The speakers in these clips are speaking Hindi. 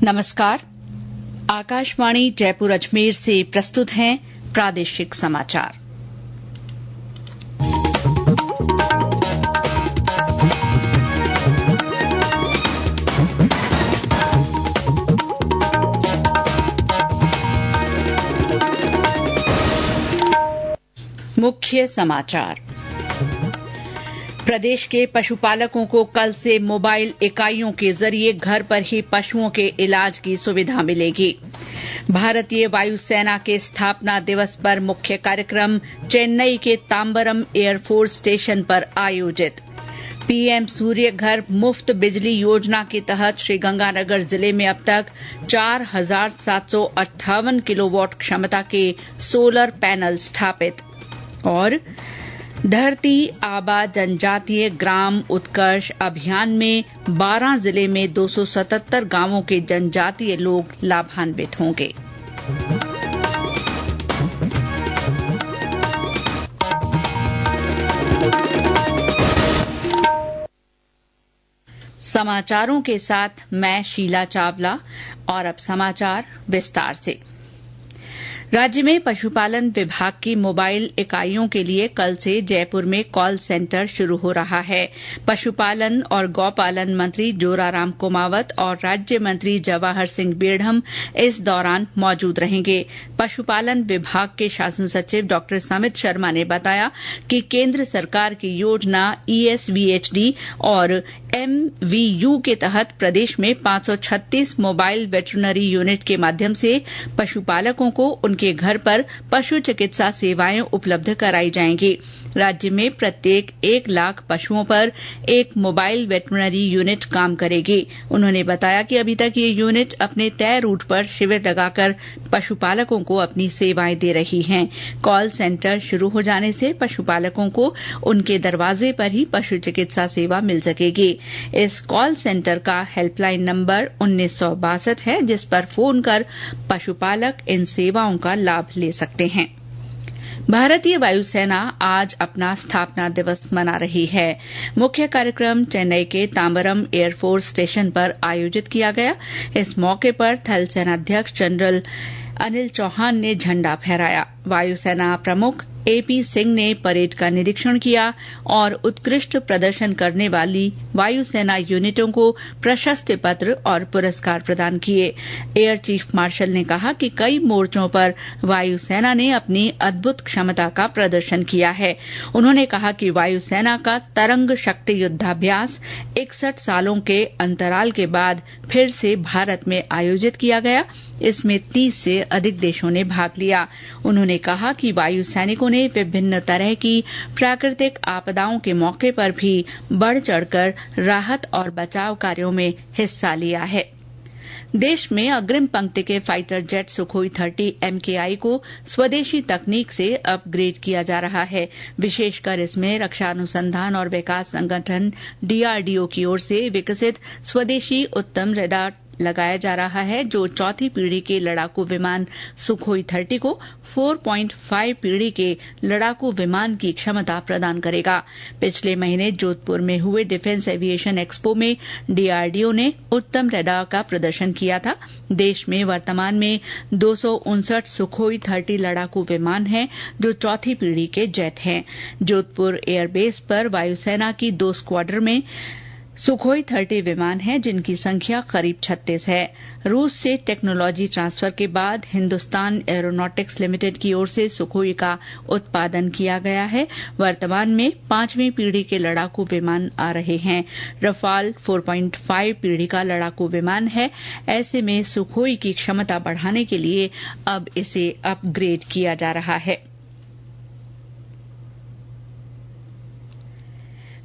नमस्कार। आकाशवाणी जयपुर अजमेर से प्रस्तुत हैं प्रादेशिक समाचार। मुख्य समाचार। प्रदेश के पशुपालकों को कल से मोबाइल इकाइयों के जरिए घर पर ही पशुओं के इलाज की सुविधा मिलेगी। भारतीय वायुसेना के स्थापना दिवस पर मुख्य कार्यक्रम चेन्नई के तांबरम एयरफोर्स स्टेशन पर आयोजित। पीएम सूर्य घर मुफ्त बिजली योजना के तहत श्रीगंगानगर जिले में अब तक 4,758 किलोवाट क्षमता के सोलर पैनल स्थापित। और धरती आबा जनजातीय ग्राम उत्कर्ष अभियान में 12 जिले में 277 गांवों के जनजातीय लोग लाभान्वित होंगे। समाचारों के साथ मैं शीला चावला। और अब समाचार विस्तार से। राज्य में पशुपालन विभाग की मोबाइल इकाइयों के लिए कल से जयपुर में कॉल सेंटर शुरू हो रहा है। पशुपालन और गौपालन मंत्री जोराराम कुमावत और राज्य मंत्री जवाहर सिंह बेढ़म इस दौरान मौजूद रहेंगे। पशुपालन विभाग के शासन सचिव डॉ समित शर्मा ने बताया कि केंद्र सरकार की योजना ESVHD और MVU के तहत प्रदेश में 536 मोबाइल वेटरनरी यूनिट के माध्यम से पशुपालकों को उनके घर पर पशु चिकित्सा सेवाएं उपलब्ध कराई जाएंगी। राज्य में प्रत्येक 1 लाख पशुओं पर एक मोबाइल वेटरनरी यूनिट काम करेगी। उन्होंने बताया कि अभी तक ये यूनिट अपने तय रूट पर शिविर लगाकर पशुपालकों को अपनी सेवाएं दे रही हैं। कॉल सेंटर शुरू हो जाने से पशुपालकों को उनके दरवाजे पर ही पशु चिकित्सा सेवा मिल सकेगी। इस कॉल सेंटर का हेल्पलाइन नंबर 1962 है, जिस पर फोन कर पशुपालक इन सेवाओं का लाभ ले सकते हैं। भारतीय वायुसेना आज अपना स्थापना दिवस मना रही है। मुख्य कार्यक्रम चेन्नई के तांबरम एयरफोर्स स्टेशन पर आयोजित किया गया। इस मौके पर थल सेनाध्यक्ष जनरल अनिल चौहान ने झंडा फहराया। वायुसेना प्रमुख AP सिंह ने परेड का निरीक्षण किया और उत्कृष्ट प्रदर्शन करने वाली वायुसेना यूनिटों को प्रशस्ति पत्र और पुरस्कार प्रदान किए। एयर चीफ मार्शल ने कहा कि कई मोर्चों पर वायुसेना ने अपनी अद्भुत क्षमता का प्रदर्शन किया है। उन्होंने कहा कि वायुसेना का तरंग शक्ति युद्धाभ्यास 61 सालों के अंतराल के बाद फिर से भारत में आयोजित किया गया। इसमें 30 से अधिक देशों ने भाग लिया। उन्होंने कहा कि वायु सैनिकों ने विभिन्न तरह की प्राकृतिक आपदाओं के मौके पर भी बढ़ चढ़कर राहत और बचाव कार्यों में हिस्सा लिया है। देश में अग्रिम पंक्ति के फाइटर जेट सुखोई 30 MKI को स्वदेशी तकनीक से अपग्रेड किया जा रहा है। विशेषकर इसमें रक्षा अनुसंधान और विकास संगठन DRDO की ओर से विकसित स्वदेशी उत्तम रडार लगाया जा रहा है, जो चौथी पीढ़ी के लड़ाकू विमान सुखोई 30 को 4.5 पीढ़ी के लड़ाकू विमान की क्षमता प्रदान करेगा। पिछले महीने जोधपुर में हुए डिफेंस एविएशन एक्सपो में DRDO ने उत्तम रडार का प्रदर्शन किया था। देश में वर्तमान में 259 सुखोई 30 लड़ाकू विमान हैं, जो चौथी पीढ़ी के जेट हैं। जोधपुर एयरबेस पर वायुसेना की 2 स्क्वाड्रन में सुखोई 30 विमान हैं, जिनकी संख्या करीब 36 है। रूस से टेक्नोलॉजी ट्रांसफर के बाद हिंदुस्तान एरोनॉटिक्स लिमिटेड की ओर से सुखोई का उत्पादन किया गया है। वर्तमान में 5वीं पीढ़ी के लड़ाकू विमान आ रहे हैं। रफाल 4.5 पीढ़ी का लड़ाकू विमान है। ऐसे में सुखोई की क्षमता बढ़ाने के लिए अब इसे अपग्रेड किया जा रहा है।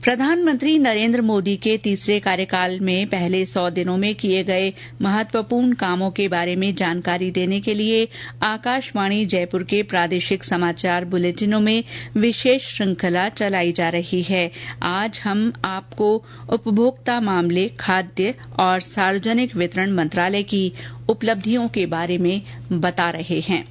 प्रधानमंत्री नरेंद्र मोदी के तीसरे कार्यकाल में पहले 100 दिनों में किए गए महत्वपूर्ण कामों के बारे में जानकारी देने के लिए आकाशवाणी जयपुर के प्रादेशिक समाचार बुलेटिनों में विशेष श्रृंखला चलाई जा रही है। आज हम आपको उपभोक्ता मामले, खाद्य और सार्वजनिक वितरण मंत्रालय की उपलब्धियों के बारे में बता रहे हैं।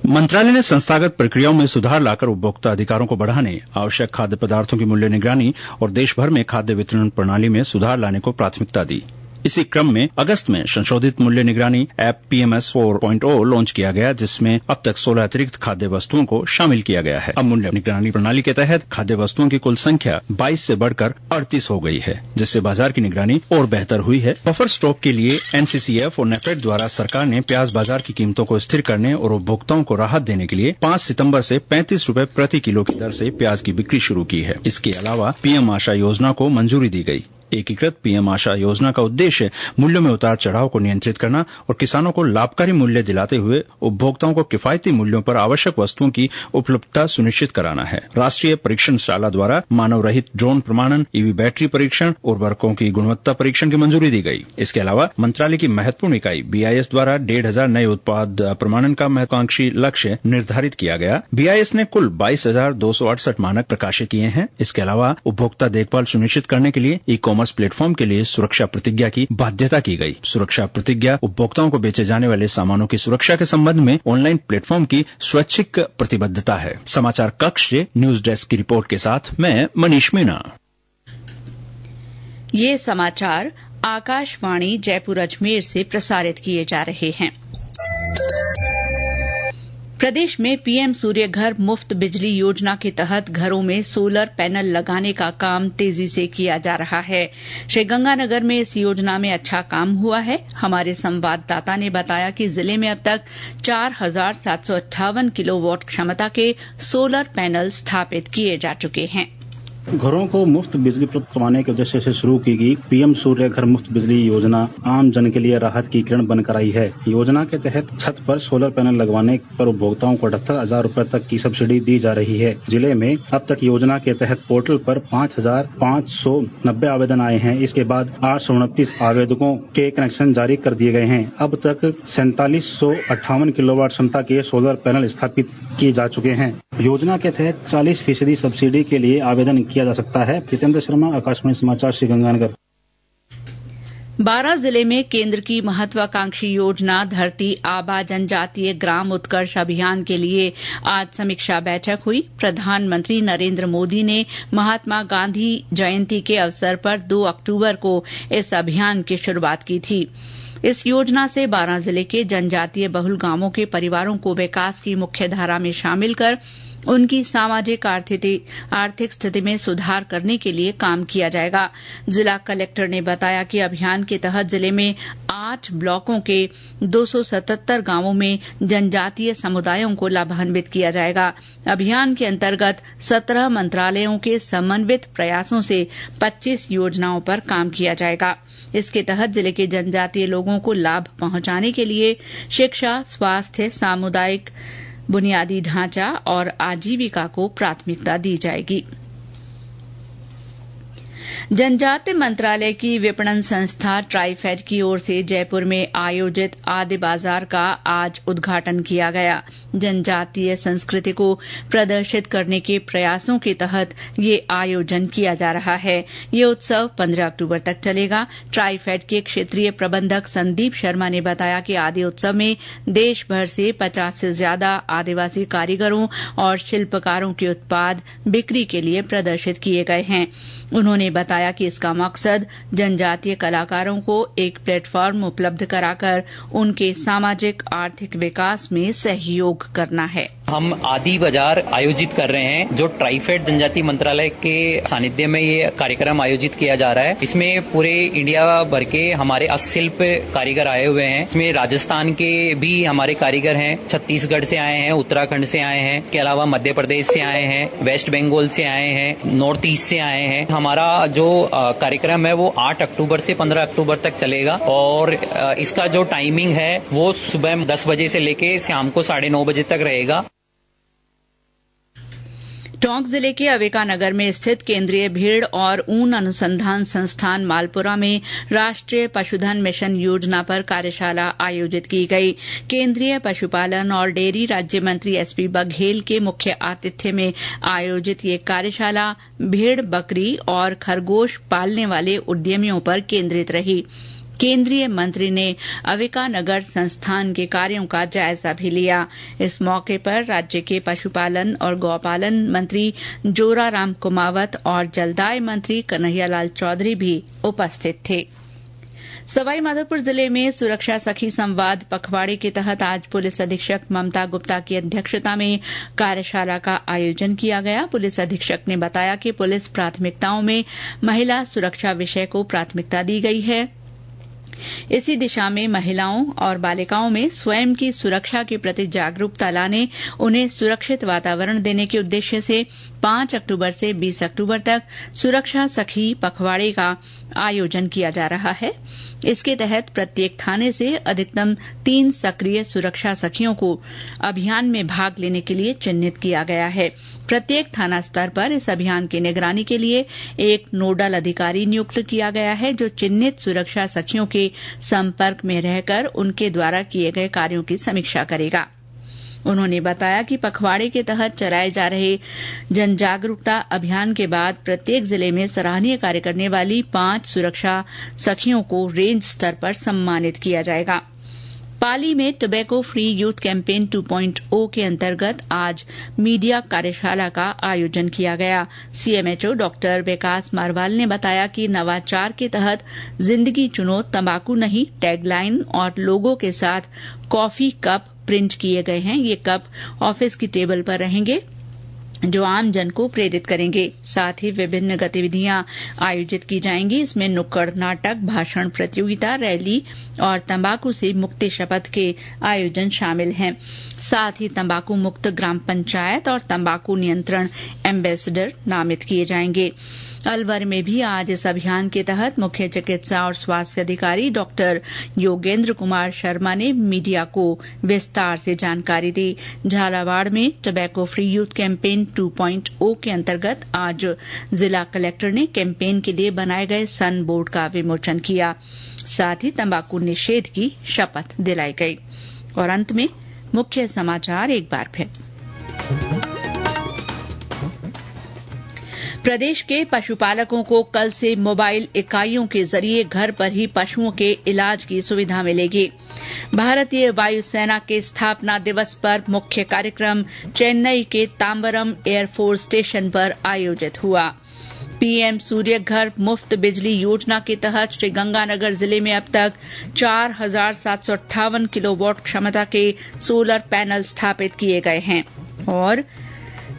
मंत्रालय ने संस्थागत प्रक्रियाओं में सुधार लाकर उपभोक्ता अधिकारों को बढ़ाने, आवश्यक खाद्य पदार्थों की मूल्य निगरानी और देश भर में खाद्य वितरण प्रणाली में सुधार लाने को प्राथमिकता दी। इसी क्रम में अगस्त में संशोधित मूल्य निगरानी ऐप PMS 4.0 लॉन्च किया गया, जिसमें अब तक 16 अतिरिक्त खाद्य वस्तुओं को शामिल किया गया है। अब मूल्य निगरानी प्रणाली के तहत खाद्य वस्तुओं की कुल संख्या 22 से बढ़कर 38 हो गई है, जिससे बाजार की निगरानी और बेहतर हुई है। बफर स्टॉक के लिए NCCF और नेफेड द्वारा सरकार ने प्याज बाजार की कीमतों को स्थिर करने और उपभोक्ताओं को राहत देने के लिए 5 सितंबर से 35 रुपए प्रति किलो की दर से प्याज की बिक्री शुरू की है। इसके अलावा PM आशा योजना को मंजूरी दी गई। एकीकृत PM आशा योजना का उद्देश्य मूल्यों में उतार चढ़ाव को नियंत्रित करना और किसानों को लाभकारी मूल्य दिलाते हुए उपभोक्ताओं को किफायती मूल्यों पर आवश्यक वस्तुओं की उपलब्धता सुनिश्चित कराना है। राष्ट्रीय परीक्षणशाला द्वारा मानव रहित ड्रोन प्रमाणन, EV बैटरी परीक्षण, उर्वरकों की गुणवत्ता परीक्षण की मंजूरी दी गई। इसके अलावा मंत्रालय की महत्वपूर्ण इकाई BIS द्वारा 1,500 नए उत्पाद प्रमाणन का महत्वाकांक्षी लक्ष्य निर्धारित किया गया। BIS ने कुल 22,268 मानक प्रकाशित किए हैं। इसके अलावा उपभोक्ता देखभाल सुनिश्चित करने के लिए कॉमर्स प्लेटफॉर्म के लिए सुरक्षा प्रतिज्ञा की बाध्यता की गई। सुरक्षा प्रतिज्ञा उपभोक्ताओं को बेचे जाने वाले सामानों की सुरक्षा के संबंध में ऑनलाइन प्लेटफॉर्म की स्वैच्छिक प्रतिबद्धता है। समाचार कक्ष से न्यूज डेस्क की रिपोर्ट के साथ मैं मनीष मीणा। ये समाचार आकाशवाणी जयपुर अजमेर से प्रसारित किए जा रहे हैं। प्रदेश में PM सूर्य घर मुफ्त बिजली योजना के तहत घरों में सोलर पैनल लगाने का काम तेजी से किया जा रहा है। श्रीगंगानगर में इस योजना में अच्छा काम हुआ है। हमारे संवाददाता ने बताया कि जिले में अब तक 4,758 किलोवाट क्षमता के सोलर पैनल स्थापित किए जा चुके हैं। घरों को मुफ्त बिजली उपलब्ध करवाने के उद्देश्य से शुरू की गई PM सूर्य घर मुफ्त बिजली योजना आम जन के लिए राहत की किरण बनकर आई है। योजना के तहत छत पर सोलर पैनल लगवाने पर उपभोक्ताओं को 78,000 रूपए तक की सब्सिडी दी जा रही है। जिले में अब तक योजना के तहत पोर्टल पर 5,590 आवेदन आए हैं। इसके बाद 829 आवेदकों के कनेक्शन जारी कर दिए गए हैं। अब तक 4758 किलोवाट क्षमता के सोलर पैनल स्थापित किए जा चुके हैं। योजना के तहत 40% सब्सिडी के लिए आवेदन किया जा सकता है। जितेंद्र शर्मा, आकाशवाणी समाचार, श्रीगंगानगर। बारां जिले में केंद्र की महत्वाकांक्षी योजना धरती आबा जनजातीय ग्राम उत्कर्ष अभियान के लिए आज समीक्षा बैठक हुई। प्रधानमंत्री नरेंद्र मोदी ने महात्मा गांधी जयंती के अवसर पर 2 अक्टूबर को इस अभियान की शुरूआत की थी। इस योजना से बारां जिले के जनजातीय बहुल गांवों के परिवारों को विकास की मुख्य धारा में शामिल कर उनकी सामाजिक आर्थिक स्थिति में सुधार करने के लिए काम किया जाएगा। जिला कलेक्टर ने बताया कि अभियान के तहत जिले में 8 ब्लॉकों के 277 गांवों में जनजातीय समुदायों को लाभान्वित किया जाएगा। अभियान के अंतर्गत 17 मंत्रालयों के समन्वित प्रयासों से 25 योजनाओं पर काम किया जाएगा। इसके तहत जिले के जनजातीय लोगों को लाभ पहुंचाने के लिए शिक्षा, स्वास्थ्य, सामुदायिक बुनियादी ढांचा और आजीविका को प्राथमिकता दी जाएगी। जनजातीय मंत्रालय की विपणन संस्था ट्राइफेड की ओर से जयपुर में आयोजित आदि बाजार का आज उद्घाटन किया गया। जनजातीय संस्कृति को प्रदर्शित करने के प्रयासों के तहत ये आयोजन किया जा रहा है। ये उत्सव 15 अक्टूबर तक चलेगा। ट्राइफेड के क्षेत्रीय प्रबंधक संदीप शर्मा ने बताया कि आदि उत्सव में देश भर से 50 से ज्यादा आदिवासी कारीगरों और शिल्पकारों के उत्पाद बिक्री के लिए प्रदर्शित किए गए हैं। उन्होंने बताया कि इसका मकसद जनजातीय कलाकारों को एक प्लेटफॉर्म उपलब्ध कराकर उनके सामाजिक आर्थिक विकास में सहयोग करना है। हम आदि बाजार आयोजित कर रहे हैं, जो ट्राइफेड जनजातीय मंत्रालय के सानिध्य में ये कार्यक्रम आयोजित किया जा रहा है। इसमें पूरे इंडिया भर के हमारे हस्तशिल्प कारीगर आए हुए हैं। इसमें राजस्थान के भी हमारे कारीगर हैं, छत्तीसगढ़ से आए हैं, उत्तराखंड से आए हैं, के अलावा मध्य प्रदेश से आए हैं, वेस्ट बंगाल से आए हैं, नॉर्थ ईस्ट से आए हैं। हमारा जो कार्यक्रम है वो 8 अक्टूबर से 15 अक्टूबर तक चलेगा और इसका जो टाइमिंग है वो सुबह 10 बजे से लेके शाम को 9:30 बजे तक रहेगा। टोंक जिले के अविकानगर में स्थित केंद्रीय भीड़ और ऊन अनुसंधान संस्थान मालपुरा में राष्ट्रीय पशुधन मिशन योजना पर कार्यशाला आयोजित की गई। केंद्रीय पशुपालन और डेयरी राज्य मंत्री SP बघेल के मुख्य आतिथ्य में आयोजित ये कार्यशाला भेड़, बकरी और खरगोश पालने वाले उद्यमियों पर केंद्रित रही। केंद्रीय मंत्री ने अविकानगर संस्थान के कार्यों का जायजा भी लिया। इस मौके पर राज्य के पशुपालन और गौपालन मंत्री जोराराम कुमावत और जलदाय मंत्री कन्हैयालाल चौधरी भी उपस्थित थे। सवाईमाधोपुर जिले में सुरक्षा सखी संवाद पखवाड़े के तहत आज पुलिस अधीक्षक ममता गुप्ता की अध्यक्षता में कार्यशाला का आयोजन किया गया। पुलिस अधीक्षक ने बताया कि पुलिस प्राथमिकताओं में महिला सुरक्षा विषय को प्राथमिकता दी गई है। इसी दिशा में महिलाओं और बालिकाओं में स्वयं की सुरक्षा के प्रति जागरूकता लाने, उन्हें सुरक्षित वातावरण देने के उद्देश्य से 5 अक्टूबर से 20 अक्टूबर तक सुरक्षा सखी पखवाड़े का आयोजन किया जा रहा है। इसके तहत प्रत्येक थाने से अधिकतम 3 सक्रिय सुरक्षा सखियों को अभियान में भाग लेने के लिए चिन्हित किया गया है। प्रत्येक थाना स्तर पर इस अभियान की निगरानी के लिए एक नोडल अधिकारी नियुक्त किया गया है, जो चिन्हित सुरक्षा सखियों के संपर्क में रहकर उनके द्वारा किए गए कार्यों की समीक्षा करेगा। उन्होंने बताया कि पखवाड़े के तहत चलाए जा रहे जन जागरूकता अभियान के बाद प्रत्येक जिले में सराहनीय कार्य करने वाली 5 सुरक्षा सखियों को रेंज स्तर पर सम्मानित किया जाएगा। पाली में टोबैको फ्री यूथ कैंपेन 2.0 के अंतर्गत आज मीडिया कार्यशाला का आयोजन किया गया। सीएमएचओ डॉक्टर विकास मारवाल ने बताया कि नवाचार के तहत जिंदगी चुनो तंबाकू नहीं टैगलाइन और लोगों के साथ कॉफी कप प्रिंट किए गए हैं। ये कप ऑफिस की टेबल पर रहेंगे, जो आम जन को प्रेरित करेंगे। साथ ही विभिन्न गतिविधियां आयोजित की जाएंगी। इसमें नुक्कड़ नाटक, भाषण प्रतियोगिता, रैली और तंबाकू से मुक्ति शपथ के आयोजन शामिल हैं। साथ ही तंबाकू मुक्त ग्राम पंचायत और तंबाकू नियंत्रण एम्बेसडर नामित किए जाएंगे। अलवर में भी आज इस अभियान के तहत मुख्य चिकित्सा और स्वास्थ्य अधिकारी डॉक्टर योगेंद्र कुमार शर्मा ने मीडिया को विस्तार से जानकारी दी। झालावाड़ में टोबैको फ्री यूथ कैंपेन 2.0 के अंतर्गत आज जिला कलेक्टर ने कैंपेन के लिए बनाए गए सन बोर्ड का विमोचन किया। साथ ही तंबाकू निषेध की शपथ दिलाई गई। और अंत में मुख्य समाचार एक बार फिर। प्रदेश के पशुपालकों को कल से मोबाइल इकाइयों के जरिए घर पर ही पशुओं के इलाज की सुविधा मिलेगी। भारतीय वायुसेना के स्थापना दिवस पर मुख्य कार्यक्रम चेन्नई के तांबरम एयरफोर्स स्टेशन पर आयोजित हुआ। पीएम सूर्य घर मुफ्त बिजली योजना के तहत श्रीगंगानगर जिले में अब तक 4,758 किलोवाट क्षमता के सोलर पैनल स्थापित किए गए हैं। और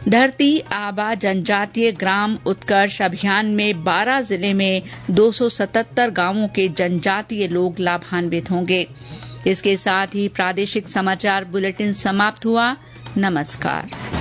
धरती आबा जनजातीय ग्राम उत्कर्ष अभियान में 12 जिले में 277 गांवों के जनजातीय लोग लाभान्वित होंगे। इसके साथ ही प्रादेशिक समाचार बुलेटिन समाप्त हुआ। नमस्कार।